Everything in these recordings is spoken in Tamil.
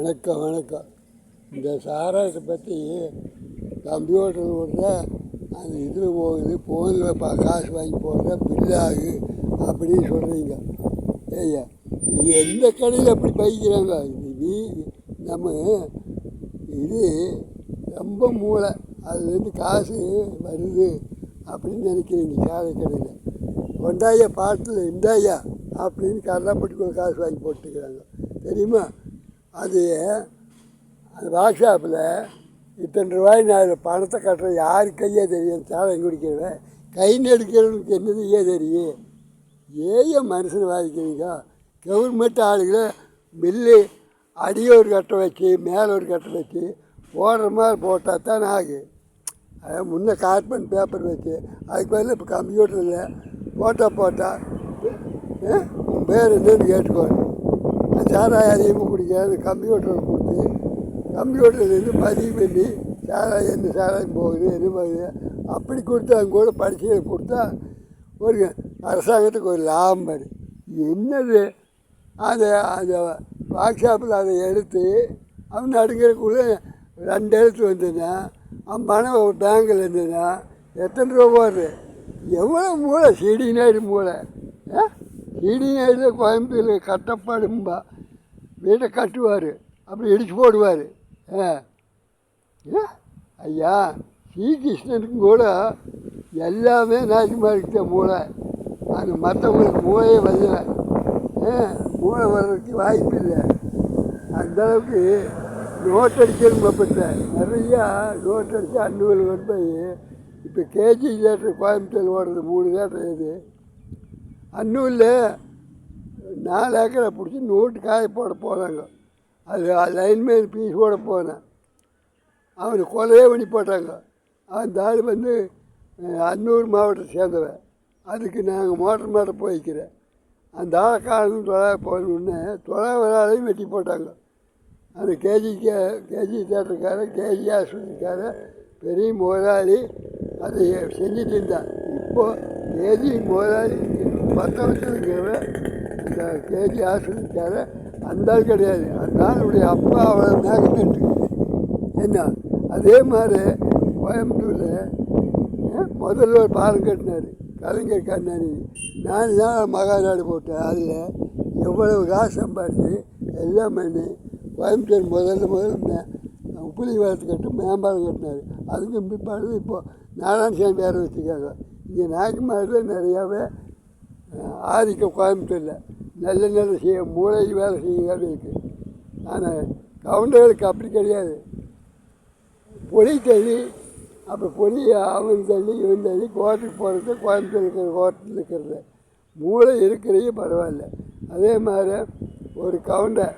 வணக்கம் வணக்கம். இந்த சாராயத்தை பற்றி கம்ப்யூட்டர் விடுற அந்த இதில் போகுது, ஃபோனில் காசு வாங்கி போடுற பில்லாகு அப்படின்னு சொல்கிறீங்க. ஐயா, எந்த கடையில் அப்படி பயிக்கிறாங்க? இது நம்ம இது ரொம்ப மூளை, அதுலேருந்து காசு வருது அப்படின்னு நினைக்கிறீங்க. சாராய கடையில் கொண்டாயா பாட்டில் இந்தாயா அப்படின்னு கடலைப்பட்டுக்குள்ள காசு வாங்கி போட்டுக்கிறாங்க, தெரியுமா? அது அந்த வாட்ஸ்ஆப்பில் இத்தனை ரூபாய் நான் அதில் பணத்தை கட்டுறேன், யாரு கையே தெரியும்? சாராயம் குடிக்கிறவன் கை நெடுக்கிறவனுக்கு என்னது தெரியும்? ஏன் மனுஷனை பாதிக்கிறீங்க? கவர்மெண்ட் ஆளுகளை பில்லு அடியே ஒரு கட்டை வச்சு மேலே ஒரு கட்டை வச்சு போடுற மாதிரி போட்டால் தான் ஆகு. அதை முன்னே கார்பன் பேப்பர் வச்சு அதுக்கு பதில் இப்போ கம்ப்யூட்டரில் போட்டால் உன் பேர் என்னன்னு கேட்டுக்கோங்க. சாராயம் அதிகமாக குடிக்காது கம்ப்யூட்டரில் கொடுத்து கம்ப்யூட்டர்லேருந்து பதிவு பண்ணி சாராயம் எந்த சாராயம் போகுது என்ன போகுது அப்படி கொடுத்து அவங்க கூட பரிசீலனை கொடுத்தா ஒரு அரசாங்கத்துக்கு ஒரு லாபம் வரும். என்னது அந்த வாட்ஸ்ஆப்பில் அதை எடுத்து அவன் நடுங்கிறதுக்குள்ளே 2 எழுத்து வந்ததுன்னா அவன் பணம் ஒரு பேங்கில் இருந்ததுன்னா எத்தனை ரூபா வருது? எவ்வளோ மூளை! சிடி நாயுடு மூளை. சிடி நாயுடு கோயம்புத்தூரில் கட்டப்படும்பா வீட்டை கட்டுவார், அப்படி இடிச்சு போடுவார். ஐயா, ஸ்ரீகிருஷ்ணனுக்கும் கூட எல்லாமே நாசமாக இருக்க மூளை. அது மற்றவங்களுக்கு மூளையே வரல, மூளை வர்றதுக்கு வாய்ப்பு இல்லை. அந்தளவுக்கு நோட் அடிக்கணும். பட்ட நிறையா நோட் அடித்து அன்னூரில் கொண்டு போய் இப்போ கேஜி தேட்டர் கோயம்புத்தூர் ஓடுறது 3 தேட்டர். இது அன்னூரில் 4 ஏக்கரை பிடிச்சி நோட்டு காய போட போனாங்க. அது லைன்மேன் பீஸ் போட போனேன், அவனை கொலையே பண்ணி போட்டாங்க. அந்த ஆள் வந்து அன்னூர் மாவட்டத்தை சேர்ந்தவன். அதுக்கு நாங்கள் மோட்டர் மேலே போய்க்கிறேன். அந்த ஆளை காரணம் தொலை போனோடனே தொலைவராலையும் வெட்டி போட்டாங்க. அந்த கேஜி தேட்டருக்காரன், கேஜி ஆஸ்பத்திரிக்காரன் பெரிய முதலாளி அதை செஞ்சுட்டு இருந்தான். இப்போது கேஜி முதலாளி 10 வருஷம் இருக்கிறவன் இந்த கேஜி ஆஸ்பத்திரிக்காரன் அந்த ஆள் கிடையாது. அந்த ஆளுடைய அப்பா அவளை மேக்னெட்டு என்ன. அதே மாதிரி கோயம்புத்தூரில் முதல்ல ஒரு பாலம் கட்டினார் கலைஞர் கண்ணாடி. நான் தான் மகாநாடு போட்டேன். அதில் எவ்வளவு காசு சம்பாதிச்சு எல்லாம் பண்ணி கோயம்புத்தூர் முதல்ல புலி வளர்த்து கட்டு மேம்பாலம் கட்டினார். அதுக்கும் பிற்பாடு இப்போது நாராயணசாமி வேறு வச்சுருக்காங்க. இங்கே நாயக்கமாரில் நிறையாவே ஆதிக்கம் கோயம்புத்தூரில் நல்ல மூளை வேலை செய்யாத இருக்குது. ஆனால் கவுண்டர்களுக்கு அப்படி கிடையாது. பொலி தள்ளி அப்புறம் பொலி அவன் தள்ளி இவன் தள்ளி கோர்ட்டுக்கு போகிறது, கோயம்புத்தூர் இருக்கிற கோர்ட்டில் இருக்கிறது. மூளை இருக்கிறதே பரவாயில்ல. அதே மாதிரி ஒரு கவுண்டர்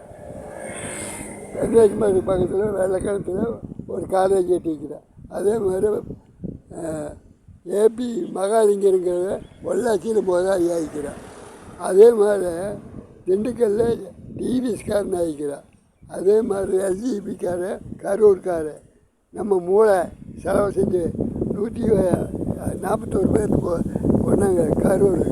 கன்னியாகுமரி பக்கத்தில் வெள்ளக்காலத்தில் ஒரு காலேஜ் கட்டிக்கிறான். அதே மாதிரி ஏபி மகாலிங்கருங்கிறத பொள்ளாச்சியில் முதலாளி ஆகிக்கிறான். அதே மாதிரி திண்டுக்கல்லில் டிவிஎஸ்காரன் ஆகிக்கிறான். அதே மாதிரி எல்ஜிபிக்காரன் கரூர்காரன். நம்ம மூளை செலவு செஞ்சு 141 பேர் கொண்டாங்க கரூர்.